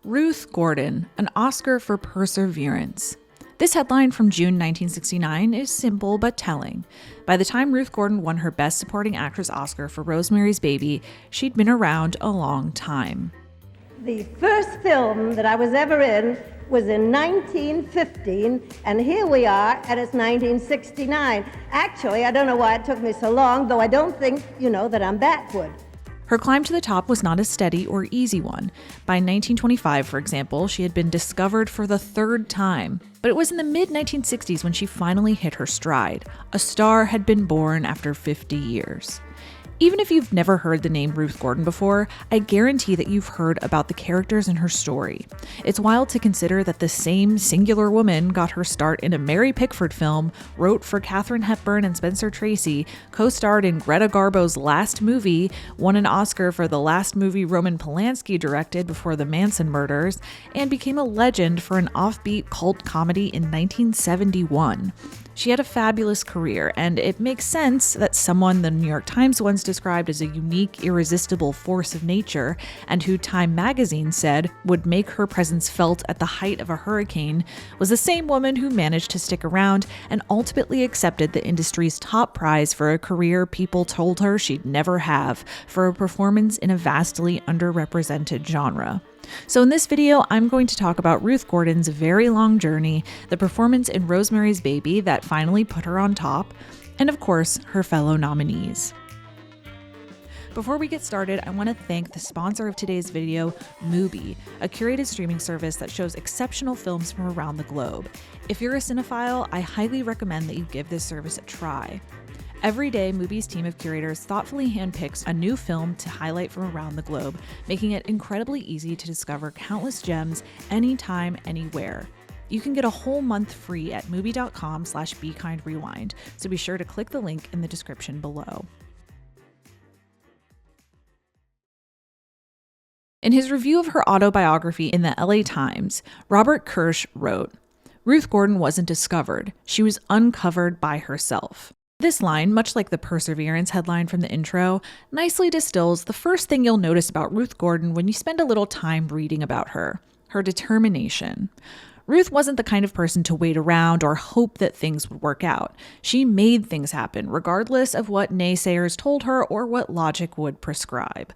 Ruth Gordon, an Oscar for Perseverance. This headline from June 1969 is simple but telling. By the time Ruth Gordon won her Best Supporting Actress Oscar for Rosemary's Baby, she'd been around a long time. The first film that I was ever in was in 1915, and here we are, and it's 1969. Actually, I don't know why it took me so long, though I don't think, that I'm backward. Her climb to the top was not a steady or easy one. By 1925, for example, she had been discovered for the third time. But it was in the mid-1960s when she finally hit her stride. A star had been born after 50 years. Even if you've never heard the name Ruth Gordon before, I guarantee that you've heard about the characters in her story. It's wild to consider that the same singular woman got her start in a Mary Pickford film, wrote for Katharine Hepburn and Spencer Tracy, co-starred in Greta Garbo's last movie, won an Oscar for the last movie Roman Polanski directed before the Manson murders, and became a legend for an offbeat cult comedy in 1971. She had a fabulous career, and it makes sense that someone the New York Times once described as a unique, irresistible force of nature, and who Time magazine said would make her presence felt at the height of a hurricane, was the same woman who managed to stick around and ultimately accepted the industry's top prize for a career people told her she'd never have, for a performance in a vastly underrepresented genre. So in this video, I'm going to talk about Ruth Gordon's very long journey, the performance in Rosemary's Baby that finally put her on top, and of course, her fellow nominees. Before we get started, I want to thank the sponsor of today's video, Mubi, a curated streaming service that shows exceptional films from around the globe. If you're a cinephile, I highly recommend that you give this service a try. Every day, Mubi's team of curators thoughtfully handpicks a new film to highlight from around the globe, making it incredibly easy to discover countless gems anytime, anywhere. You can get a whole month free at mubi.com/BeKindRewind, so be sure to click the link in the description below. In his review of her autobiography in the LA Times, Robert Kirsch wrote, "Ruth Gordon wasn't discovered, she was uncovered by herself." This line, much like the Perseverance headline from the intro, nicely distills the first thing you'll notice about Ruth Gordon when you spend a little time reading about her: her determination. Ruth wasn't the kind of person to wait around or hope that things would work out. She made things happen, regardless of what naysayers told her or what logic would prescribe.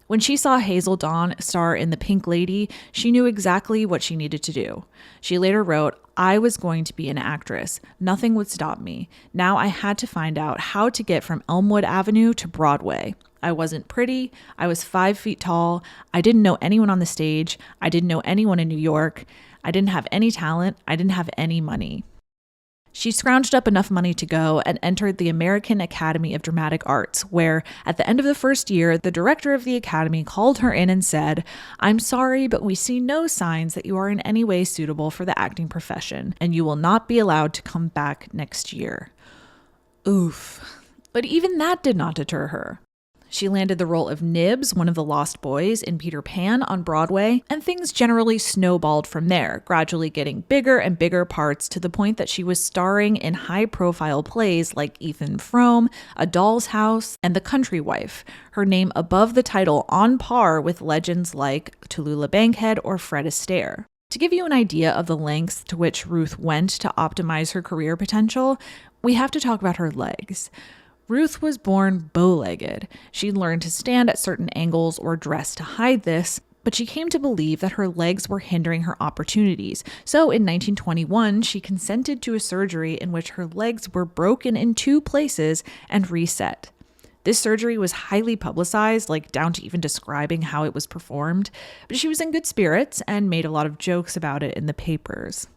When she saw Hazel Dawn star in The Pink Lady, she knew exactly what she needed to do. She later wrote, "I was going to be an actress. Nothing would stop me. Now I had to find out how to get from Elmwood Avenue to Broadway. I wasn't pretty. I was 5 feet tall. I didn't know anyone on the stage. I didn't know anyone in New York. I didn't have any talent. I didn't have any money." She scrounged up enough money to go and entered the American Academy of Dramatic Arts, where, at the end of the first year, the director of the Academy called her in and said, "I'm sorry, but we see no signs that you are in any way suitable for the acting profession, and you will not be allowed to come back next year." Oof. But even that did not deter her. She landed the role of Nibs, one of the lost boys, in Peter Pan on Broadway, and things generally snowballed from there, gradually getting bigger and bigger parts to the point that she was starring in high-profile plays like Ethan Frome, A Doll's House, and The Country Wife, her name above the title on par with legends like Tallulah Bankhead or Fred Astaire. To give you an idea of the lengths to which Ruth went to optimize her career potential, we have to talk about her legs. Ruth was born bow-legged. She learned to stand at certain angles or dress to hide this, but she came to believe that her legs were hindering her opportunities. So in 1921, she consented to a surgery in which her legs were broken in 2 places and reset. This surgery was highly publicized, like down to even describing how it was performed, but she was in good spirits and made a lot of jokes about it in the papers.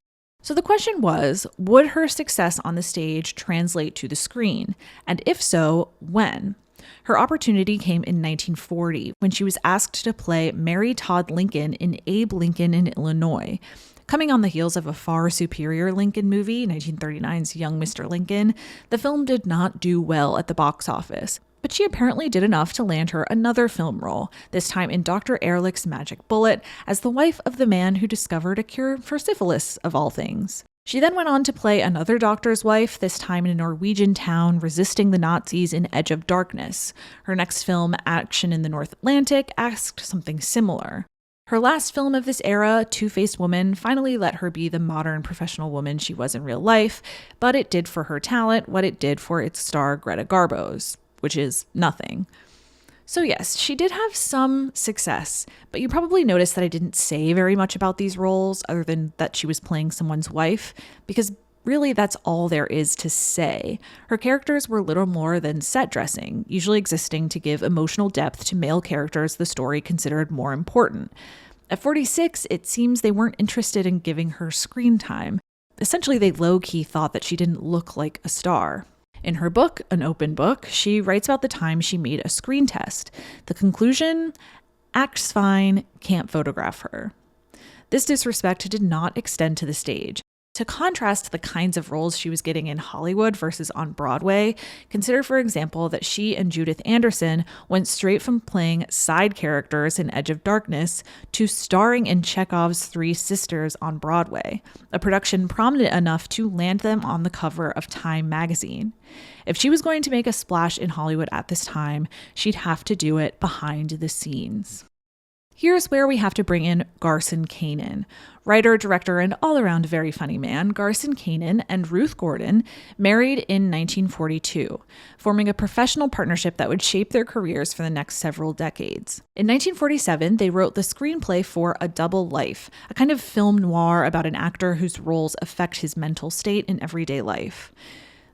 So the question was, would her success on the stage translate to the screen? And if so, when? Her opportunity came in 1940 when she was asked to play Mary Todd Lincoln in Abe Lincoln in Illinois. Coming on the heels of a far superior Lincoln movie, 1939's Young Mr. Lincoln, the film did not do well at the box office. But she apparently did enough to land her another film role, this time in Dr. Ehrlich's Magic Bullet, as the wife of the man who discovered a cure for syphilis, of all things. She then went on to play another doctor's wife, this time in a Norwegian town resisting the Nazis in Edge of Darkness. Her next film, Action in the North Atlantic, asked something similar. Her last film of this era, Two-Faced Woman, finally let her be the modern professional woman she was in real life, but it did for her talent what it did for its star Greta Garbo's, which is nothing. So yes, she did have some success, but you probably noticed that I didn't say very much about these roles other than that she was playing someone's wife, because really that's all there is to say. Her characters were little more than set dressing, usually existing to give emotional depth to male characters the story considered more important. At 46, it seems they weren't interested in giving her screen time. Essentially, they low-key thought that she didn't look like a star. In her book, An Open Book, she writes about the time she made a screen test. The conclusion: acts fine, can't photograph her. This disrespect did not extend to the stage. To contrast the kinds of roles she was getting in Hollywood versus on Broadway, consider, for example, that she and Judith Anderson went straight from playing side characters in Edge of Darkness to starring in Chekhov's Three Sisters on Broadway, a production prominent enough to land them on the cover of Time magazine. If she was going to make a splash in Hollywood at this time, she'd have to do it behind the scenes. Here's where we have to bring in Garson Kanin. Writer, director, and all-around very funny man, Garson Kanin and Ruth Gordon married in 1942, forming a professional partnership that would shape their careers for the next several decades. In 1947, they wrote the screenplay for A Double Life, a kind of film noir about an actor whose roles affect his mental state in everyday life.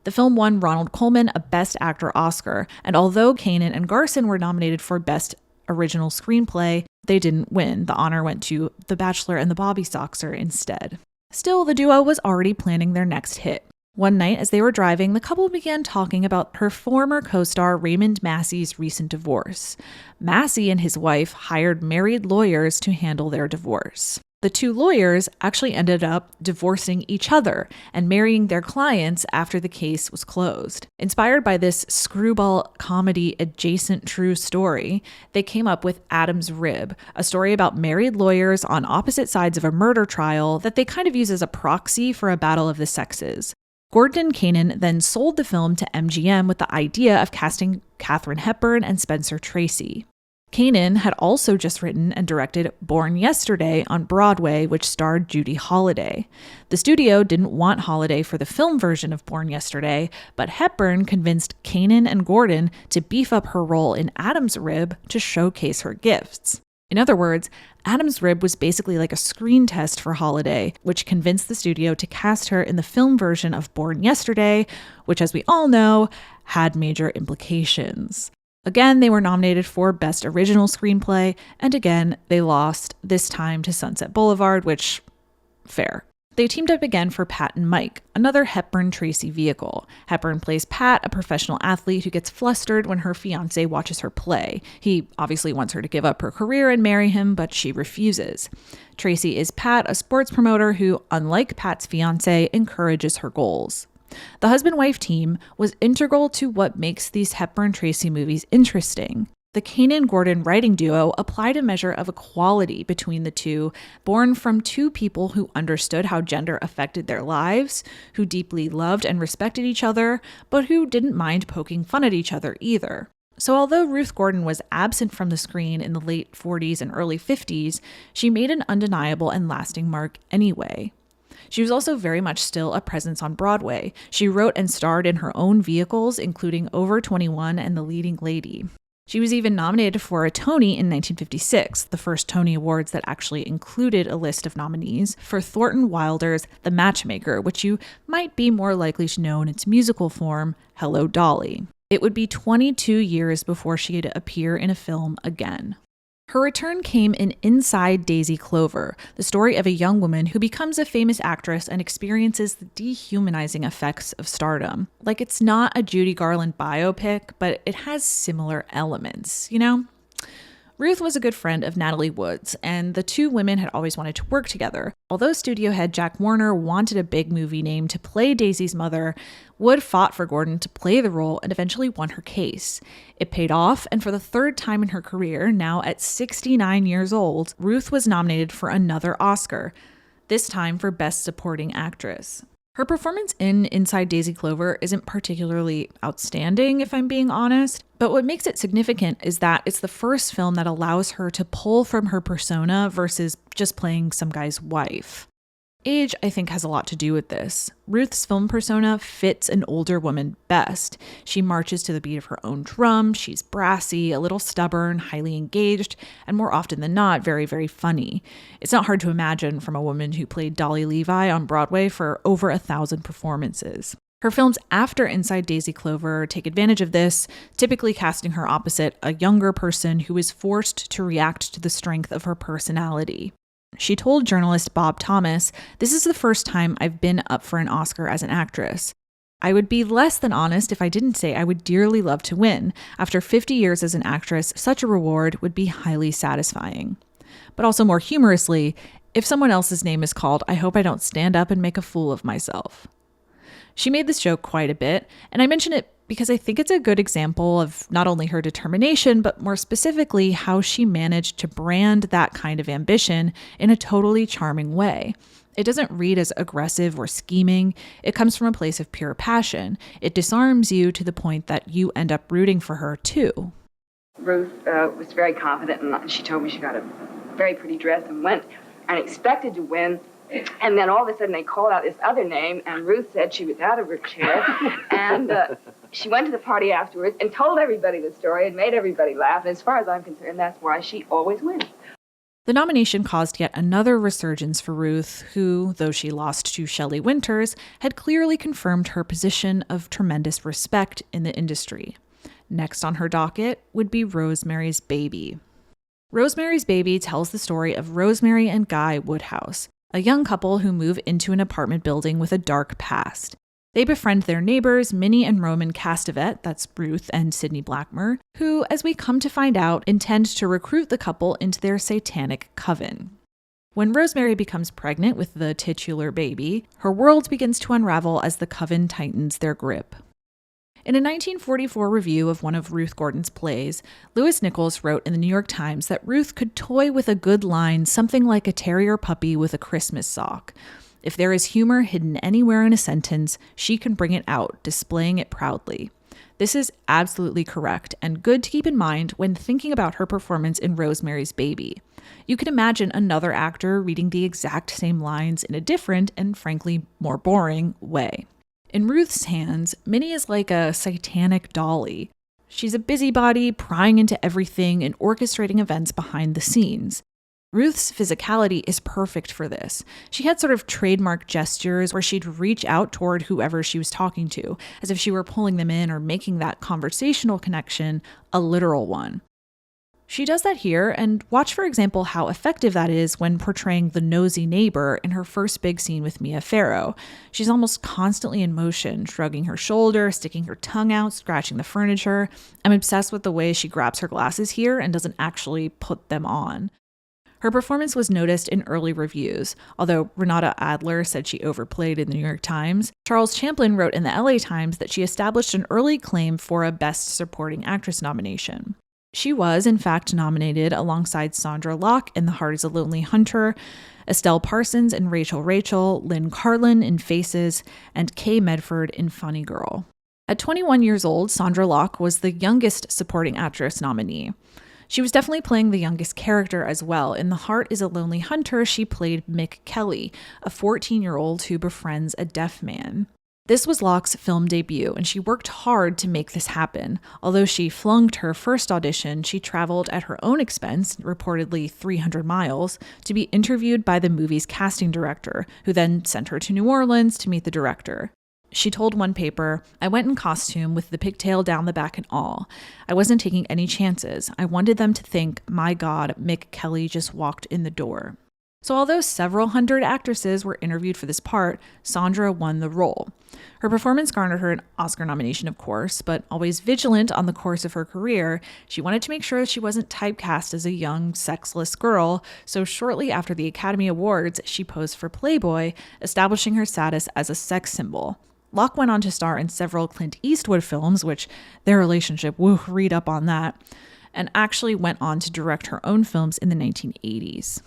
The film won Ronald Colman a Best Actor Oscar, and although Kanin and Garson were nominated for Best Original Screenplay, they didn't win. The honor went to The Bachelor and the Bobby Soxer instead. Still, the duo was already planning their next hit. One night, as they were driving, the couple began talking about her former co-star Raymond Massey's recent divorce. Massey and his wife hired married lawyers to handle their divorce. The two lawyers actually ended up divorcing each other and marrying their clients after the case was closed. Inspired by this screwball comedy adjacent true story, they came up with Adam's Rib, a story about married lawyers on opposite sides of a murder trial that they kind of use as a proxy for a battle of the sexes. Gordon and Kanin then sold the film to MGM with the idea of casting Katharine Hepburn and Spencer Tracy. Kanin had also just written and directed Born Yesterday on Broadway, which starred Judy Holliday. The studio didn't want Holliday for the film version of Born Yesterday, but Hepburn convinced Kanin and Gordon to beef up her role in Adam's Rib to showcase her gifts. In other words, Adam's Rib was basically like a screen test for Holliday, which convinced the studio to cast her in the film version of Born Yesterday, which, as we all know, had major implications. Again, they were nominated for Best Original Screenplay, and again, they lost, this time to Sunset Boulevard, which, fair. They teamed up again for Pat and Mike, another Hepburn-Tracy vehicle. Hepburn plays Pat, a professional athlete who gets flustered when her fiancé watches her play. He obviously wants her to give up her career and marry him, but she refuses. Tracy is Pat, a sports promoter who, unlike Pat's fiancé, encourages her goals. The husband-wife team was integral to what makes these Hepburn-Tracy movies interesting. The Kanin-Gordon writing duo applied a measure of equality between the two, born from two people who understood how gender affected their lives, who deeply loved and respected each other, but who didn't mind poking fun at each other either. So although Ruth Gordon was absent from the screen in the late 40s and early 50s, she made an undeniable and lasting mark anyway. She was also very much still a presence on Broadway. She wrote and starred in her own vehicles, including Over 21 and The Leading Lady. She was even nominated for a Tony in 1956, the first Tony Awards that actually included a list of nominees, for Thornton Wilder's The Matchmaker, which you might be more likely to know in its musical form, Hello, Dolly. It would be 22 years before she'd appear in a film again. Her return came in Inside Daisy Clover, the story of a young woman who becomes a famous actress and experiences the dehumanizing effects of stardom. Like, it's not a Judy Garland biopic, but it has similar elements, you know? Ruth was a good friend of Natalie Wood's, and the two women had always wanted to work together. Although studio head Jack Warner wanted a big movie name to play Daisy's mother, Wood fought for Gordon to play the role and eventually won her case. It paid off, and for the third time in her career, now at 69 years old, Ruth was nominated for another Oscar, this time for Best Supporting Actress. Her performance in Inside Daisy Clover isn't particularly outstanding, if I'm being honest, but what makes it significant is that it's the first film that allows her to pull from her persona versus just playing some guy's wife. Age, I think, has a lot to do with this. Ruth's film persona fits an older woman best. She marches to the beat of her own drum, she's brassy, a little stubborn, highly engaged, and more often than not, very, very funny. It's not hard to imagine from a woman who played Dolly Levi on Broadway for over 1,000 performances. Her films after Inside Daisy Clover take advantage of this, typically casting her opposite a younger person who is forced to react to the strength of her personality. She told journalist Bob Thomas, "This is the first time I've been up for an Oscar as an actress. I would be less than honest if I didn't say I would dearly love to win. After 50 years as an actress, such a reward would be highly satisfying." But also more humorously, if someone else's name is called, I hope I don't stand up and make a fool of myself. She made this joke quite a bit, and I mention it because I think it's a good example of not only her determination, but more specifically, how she managed to brand that kind of ambition in a totally charming way. It doesn't read as aggressive or scheming. It comes from a place of pure passion. It disarms you to the point that you end up rooting for her too. Ruth was very confident, and she told me she got a very pretty dress and went and expected to win. And then all of a sudden they called out this other name, and Ruth said she was out of her chair. And she went to the party afterwards and told everybody the story and made everybody laugh. And as far as I'm concerned, that's why she always wins. The nomination caused yet another resurgence for Ruth, who, though she lost to Shelley Winters, had clearly confirmed her position of tremendous respect in the industry. Next on her docket would be Rosemary's Baby. Rosemary's Baby tells the story of Rosemary and Guy Woodhouse, a young couple who move into an apartment building with a dark past. They befriend their neighbors, Minnie and Roman Castevet, that's Ruth and Sidney Blackmer, who, as we come to find out, intend to recruit the couple into their satanic coven. When Rosemary becomes pregnant with the titular baby, her world begins to unravel as the coven tightens their grip. In a 1944 review of one of Ruth Gordon's plays, Louis Nichols wrote in the New York Times that Ruth could toy with a good line something like a terrier puppy with a Christmas sock. If there is humor hidden anywhere in a sentence, she can bring it out, displaying it proudly. This is absolutely correct and good to keep in mind when thinking about her performance in Rosemary's Baby. You can imagine another actor reading the exact same lines in a different and frankly more boring way. In Ruth's hands, Minnie is like a satanic dolly. She's a busybody, prying into everything and orchestrating events behind the scenes. Ruth's physicality is perfect for this. She had sort of trademark gestures where she'd reach out toward whoever she was talking to, as if she were pulling them in or making that conversational connection a literal one. She does that here, and watch, for example, how effective that is when portraying the nosy neighbor in her first big scene with Mia Farrow. She's almost constantly in motion, shrugging her shoulder, sticking her tongue out, scratching the furniture. I'm obsessed with the way she grabs her glasses here and doesn't actually put them on. Her performance was noticed in early reviews, although Renata Adler said she overplayed in the New York Times. Charles Champlin wrote in the LA Times that she established an early claim for a Best Supporting Actress nomination. She was, in fact, nominated alongside Sandra Locke in The Heart is a Lonely Hunter, Estelle Parsons in Rachel, Lynn Carlin in Faces, and Kay Medford in Funny Girl. At 21 years old, Sandra Locke was the youngest supporting actress nominee. She was definitely playing the youngest character as well. In The Heart is a Lonely Hunter, she played Mick Kelly, a 14-year-old who befriends a deaf man. This was Locke's film debut, and she worked hard to make this happen. Although she flunked her first audition, she traveled at her own expense, reportedly 300 miles, to be interviewed by the movie's casting director, who then sent her to New Orleans to meet the director. She told one paper, "I went in costume with the pigtail down the back and all. I wasn't taking any chances. I wanted them to think, my God, Mick Kelly just walked in the door." So although several hundred actresses were interviewed for this part, Sandra won the role. Her performance garnered her an Oscar nomination, of course, but always vigilant on the course of her career, she wanted to make sure that she wasn't typecast as a young, sexless girl, so shortly after the Academy Awards, she posed for Playboy, establishing her status as a sex symbol. Locke went on to star in several Clint Eastwood films, which their relationship, read up on that, and actually went on to direct her own films in the 1980s.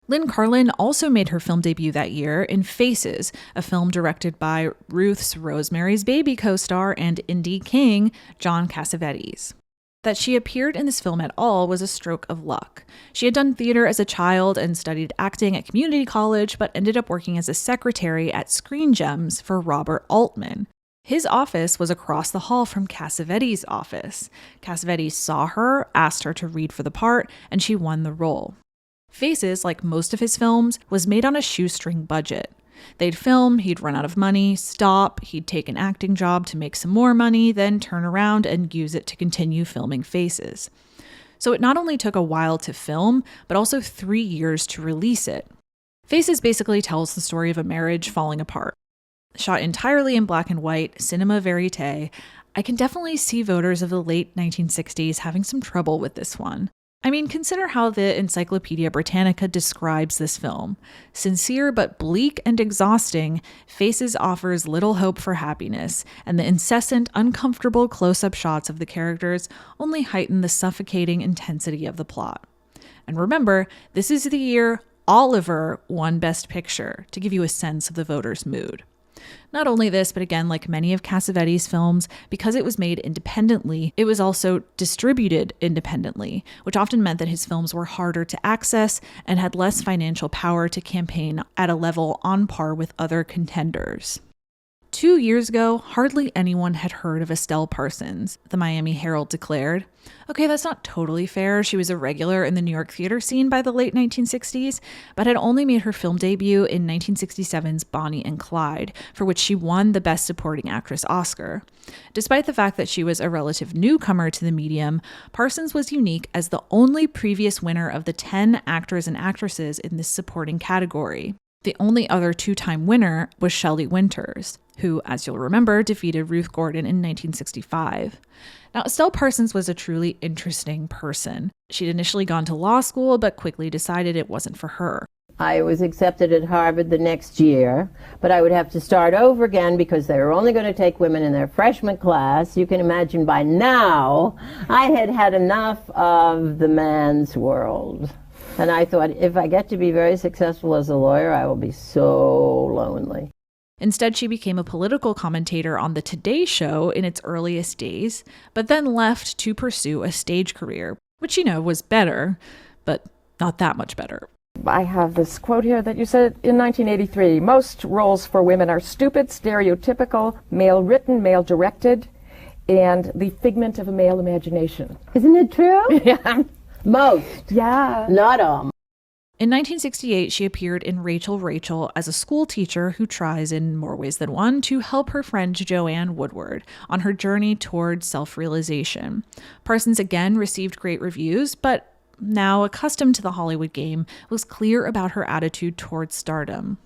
Lynn Carlin also made her film debut that year in Faces, a film directed by Ruth's Rosemary's Baby co-star and indie king, John Cassavetes. That she appeared in this film at all was a stroke of luck. She had done theater as a child and studied acting at community college, but ended up working as a secretary at Screen Gems for Robert Altman. His office was across the hall from Cassavetes' office. Cassavetes saw her, asked her to read for the part, and she won the role. Faces, like most of his films, was made on a shoestring budget. They'd film, he'd run out of money, stop, he'd take an acting job to make some more money, then turn around and use it to continue filming Faces. So it not only took a while to film, but also 3 years to release it. Faces basically tells the story of a marriage falling apart. Shot entirely in black and white, cinema verite, I can definitely see voters of the late 1960s having some trouble with this one. I mean, consider how the Encyclopedia Britannica describes this film. Sincere but bleak and exhausting, Faces offers little hope for happiness, and the incessant, uncomfortable close-up shots of the characters only heighten the suffocating intensity of the plot. And remember, this is the year Oliver won Best Picture, to give you a sense of the voters' mood. Not only this, but again, like many of Cassavetes' films, because it was made independently, it was also distributed independently, which often meant that his films were harder to access and had less financial power to campaign at a level on par with other contenders. 2 years ago, hardly anyone had heard of Estelle Parsons, the Miami Herald declared. Okay, that's not totally fair. She was a regular in the New York theater scene by the late 1960s, but had only made her film debut in 1967's Bonnie and Clyde, for which she won the Best Supporting Actress Oscar. Despite the fact that she was a relative newcomer to the medium, Parsons was unique as the only previous winner of the 10 actors and actresses in this supporting category. The only other two-time winner was Shelley Winters, who, as you'll remember, defeated Ruth Gordon in 1965. Now, Estelle Parsons was a truly interesting person. She'd initially gone to law school, but quickly decided it wasn't for her. I was accepted at Harvard the next year, but I would have to start over again because they were only going to take women in their freshman class. You can imagine by now I had had enough of the man's world. And I thought, if I get to be very successful as a lawyer, I will be so lonely. Instead, she became a political commentator on The Today Show in its earliest days, but then left to pursue a stage career, which, was better, but not that much better. I have this quote here that you said in 1983, most roles for women are stupid, stereotypical, male-written, male-directed, and the figment of a male imagination. Isn't it true? Yeah. Most. Yeah. Not all. In 1968, she appeared in Rachel as a school teacher who tries in more ways than one to help her friend Joanne Woodward on her journey toward self-realization. Parsons again received great reviews, but now accustomed to the Hollywood game, was clear about her attitude towards stardom.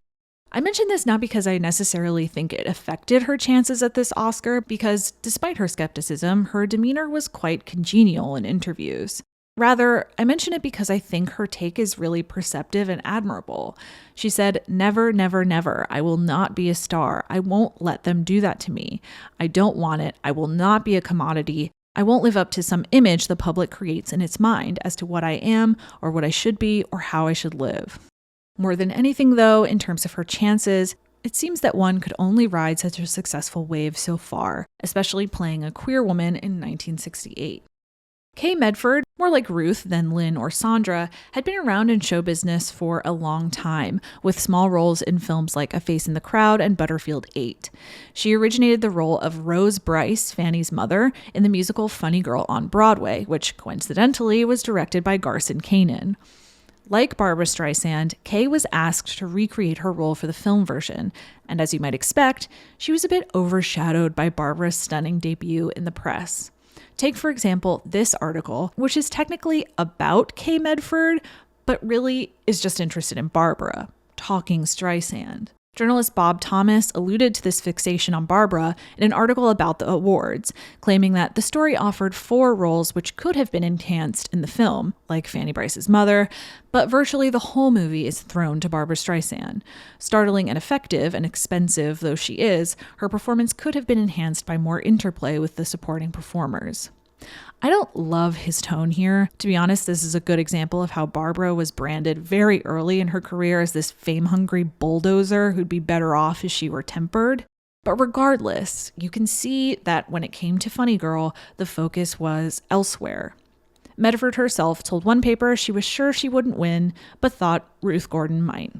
I mention this not because I necessarily think it affected her chances at this Oscar, because despite her skepticism, her demeanor was quite congenial in interviews. Rather, I mention it because I think her take is really perceptive and admirable. She said, "Never, never, never. I will not be a star. I won't let them do that to me. I don't want it. I will not be a commodity. I won't live up to some image the public creates in its mind as to what I am or what I should be or how I should live." More than anything, though, in terms of her chances, it seems that one could only ride such a successful wave so far, especially playing a queer woman in 1968. Kay Medford, more like Ruth than Lynn or Sandra, had been around in show business for a long time, with small roles in films like A Face in the Crowd and Butterfield 8. She originated the role of Rose Bryce, Fanny's mother, in the musical Funny Girl on Broadway, which coincidentally was directed by Garson Kanin. Like Barbra Streisand, Kay was asked to recreate her role for the film version, and as you might expect, she was a bit overshadowed by Barbara's stunning debut in the press. Take, for example, this article, which is technically about Kay Medford, but really is just interested in Barbara, talking Streisand. Journalist Bob Thomas alluded to this fixation on Barbara in an article about the awards, claiming that the story offered 4 roles which could have been enhanced in the film, like Fanny Brice's mother, but virtually the whole movie is thrown to Barbra Streisand. Startling and effective and expensive though she is, her performance could have been enhanced by more interplay with the supporting performers. I don't love his tone here. To be honest, this is a good example of how Barbara was branded very early in her career as this fame-hungry bulldozer who'd be better off if she were tempered. But regardless, you can see that when it came to Funny Girl, the focus was elsewhere. Medford herself told one paper she was sure she wouldn't win, but thought Ruth Gordon might.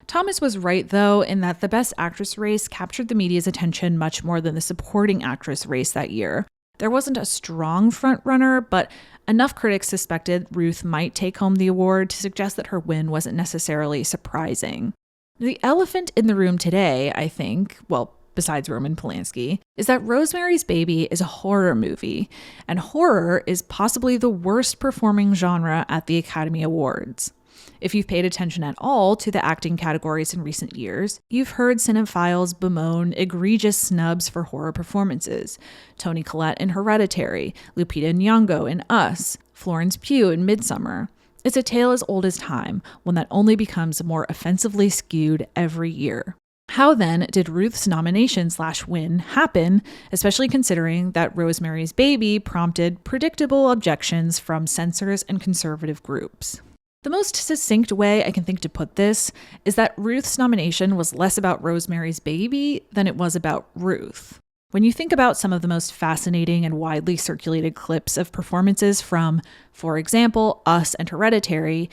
Thomas was right, though, in that the Best Actress race captured the media's attention much more than the Supporting Actress race that year. There wasn't a strong frontrunner, but enough critics suspected Ruth might take home the award to suggest that her win wasn't necessarily surprising. The elephant in the room today, I think, well, besides Roman Polanski, is that Rosemary's Baby is a horror movie, and horror is possibly the worst performing genre at the Academy Awards. If you've paid attention at all to the acting categories in recent years, you've heard cinephiles bemoan egregious snubs for horror performances. Toni Collette in Hereditary, Lupita Nyong'o in Us, Florence Pugh in Midsommar. It's a tale as old as time, one that only becomes more offensively skewed every year. How then did Ruth's nomination/win happen, especially considering that Rosemary's Baby prompted predictable objections from censors and conservative groups? The most succinct way I can think to put this is that Ruth's nomination was less about Rosemary's Baby than it was about Ruth. When you think about some of the most fascinating and widely circulated clips of performances from, for example, Us and Hereditary,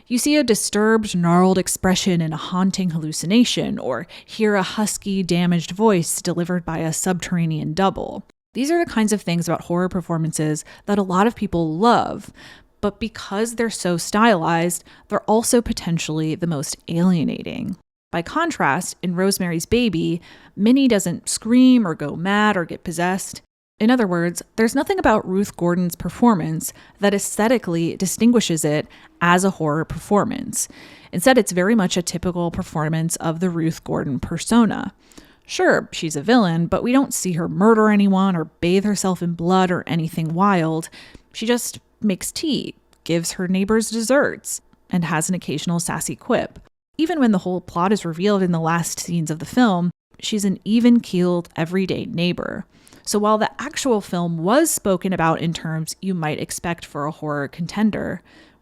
you see a disturbed, gnarled expression in a haunting hallucination, or hear a husky, damaged voice delivered by a subterranean double. These are the kinds of things about horror performances that a lot of people love, but because they're so stylized, they're also potentially the most alienating. By contrast, in Rosemary's Baby, Minnie doesn't scream or go mad or get possessed. In other words, there's nothing about Ruth Gordon's performance that aesthetically distinguishes it as a horror performance. Instead, it's very much a typical performance of the Ruth Gordon persona. Sure, she's a villain, but we don't see her murder anyone or bathe herself in blood or anything wild. She just makes tea, gives her neighbors desserts, and has an occasional sassy quip. Even when the whole plot is revealed in the last scenes of the film, she's an even-keeled, everyday neighbor. So while the actual film was spoken about in terms you might expect for a horror contender,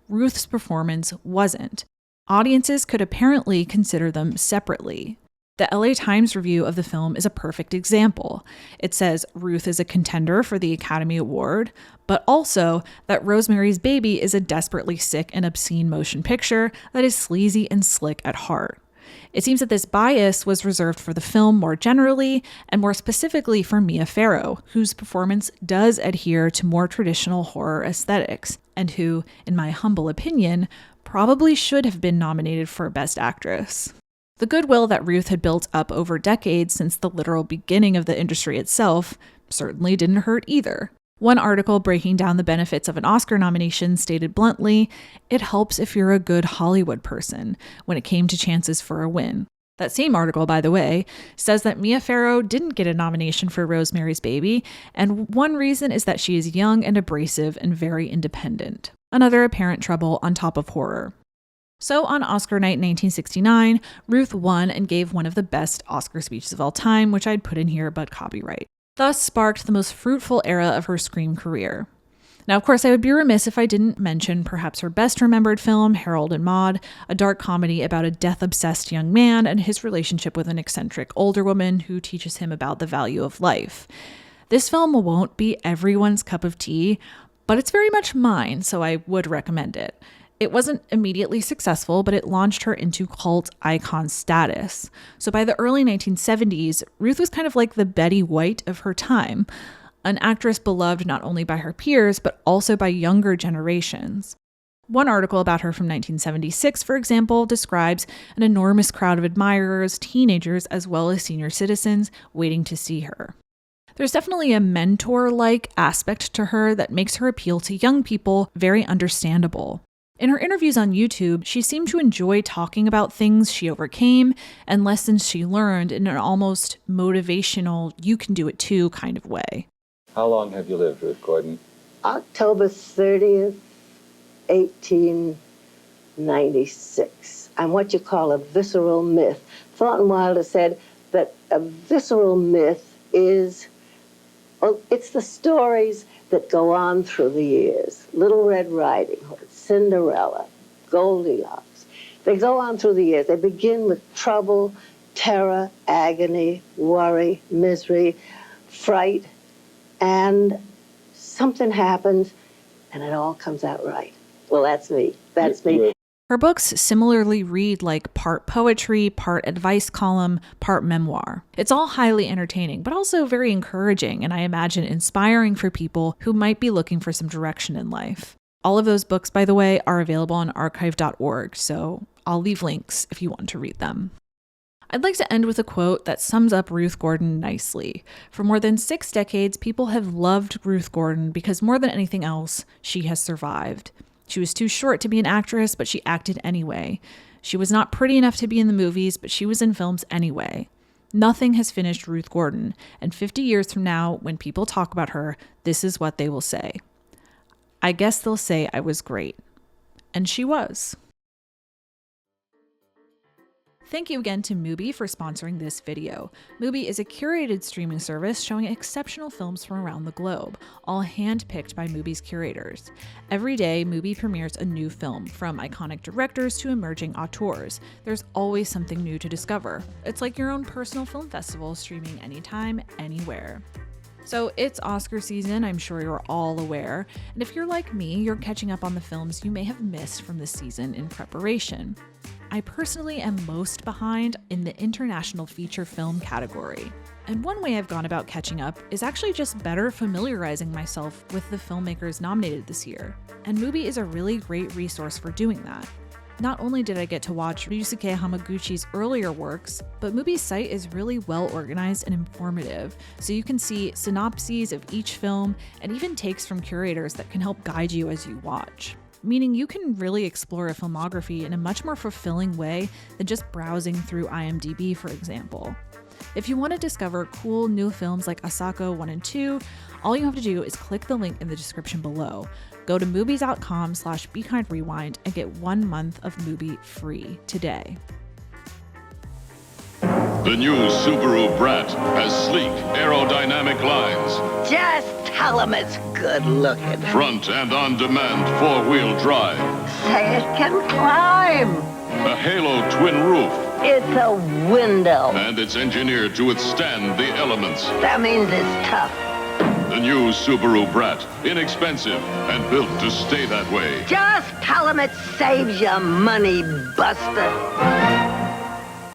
Ruth's performance wasn't. Audiences could apparently consider them separately. The LA Times review of the film is a perfect example. It says Ruth is a contender for the Academy Award, but also that Rosemary's Baby is a desperately sick and obscene motion picture that is sleazy and slick at heart. It seems that this bias was reserved for the film more generally, and more specifically for Mia Farrow, whose performance does adhere to more traditional horror aesthetics, and who, in my humble opinion, probably should have been nominated for Best Actress. The goodwill that Ruth had built up over decades since the literal beginning of the industry itself certainly didn't hurt either. One article breaking down the benefits of an Oscar nomination stated bluntly, "It helps if you're a good Hollywood person," when it came to chances for a win. That same article, by the way, says that Mia Farrow didn't get a nomination for Rosemary's Baby, and one reason is that she is young and abrasive and very independent. Another apparent trouble on top of horror. So on Oscar night 1969, Ruth won and gave one of the best Oscar speeches of all time, which I'd put in here but copyright. Thus sparked the most fruitful era of her screen career. Now, of course, I would be remiss if I didn't mention perhaps her best remembered film, Harold and Maude, a dark comedy about a death-obsessed young man and his relationship with an eccentric older woman who teaches him about the value of life. This film won't be everyone's cup of tea, but it's very much mine, so I would recommend it. It wasn't immediately successful, but it launched her into cult icon status. So by the early 1970s, Ruth was kind of like the Betty White of her time, an actress beloved not only by her peers, but also by younger generations. One article about her from 1976, for example, describes an enormous crowd of admirers, teenagers, as well as senior citizens waiting to see her. There's definitely a mentor-like aspect to her that makes her appeal to young people very understandable. In her interviews on YouTube, she seemed to enjoy talking about things she overcame and lessons she learned in an almost motivational, you can do it too kind of way. How long have you lived, Ruth Gordon? October 30th, 1896. I'm what you call a visceral myth. Thornton Wilder said that a visceral myth is, well, it's the stories that go on through the years. Little Red Riding Hood, Cinderella, Goldilocks. They go on through the years. They begin with trouble, terror, agony, worry, misery, fright, and something happens, and it all comes out right. Well, that's me. That's me. Her books similarly read like part poetry, part advice column, part memoir. It's all highly entertaining, but also very encouraging, and I imagine inspiring for people who might be looking for some direction in life. All of those books, by the way, are available on archive.org, so I'll leave links if you want to read them. I'd like to end with a quote that sums up Ruth Gordon nicely. For more than 6 decades, people have loved Ruth Gordon because more than anything else, she has survived. She was too short to be an actress, but she acted anyway. She was not pretty enough to be in the movies, but she was in films anyway. Nothing has finished Ruth Gordon, and 50 years from now, when people talk about her, this is what they will say. I guess they'll say I was great. And she was. Thank you again to Mubi for sponsoring this video. Mubi is a curated streaming service showing exceptional films from around the globe, all handpicked by Mubi's curators. Every day, Mubi premieres a new film, from iconic directors to emerging auteurs. There's always something new to discover. It's like your own personal film festival, streaming anytime, anywhere. So it's Oscar season, I'm sure you're all aware, and if you're like me, you're catching up on the films you may have missed from this season in preparation. I personally am most behind in the international feature film category. And one way I've gone about catching up is actually just better familiarizing myself with the filmmakers nominated this year. And Mubi is a really great resource for doing that. Not only did I get to watch Ryusuke Hamaguchi's earlier works, but Mubi's site is really well organized and informative, so you can see synopses of each film and even takes from curators that can help guide you as you watch. Meaning you can really explore a filmography in a much more fulfilling way than just browsing through IMDb, for example. If you want to discover cool new films like Asako 1 and 2, all you have to do is click the link in the description below. Go to Mubi.com/BeKindRewind and get 1 month of Mubi free today. The new Subaru Brat has sleek, aerodynamic lines. Just tell them it's good looking. Front and on-demand four-wheel drive. Say it can climb. A Halo twin roof. It's a window. And it's engineered to withstand the elements. That means it's tough. The new Subaru Brat. Inexpensive and built to stay that way. Just tell them it saves you money, Buster.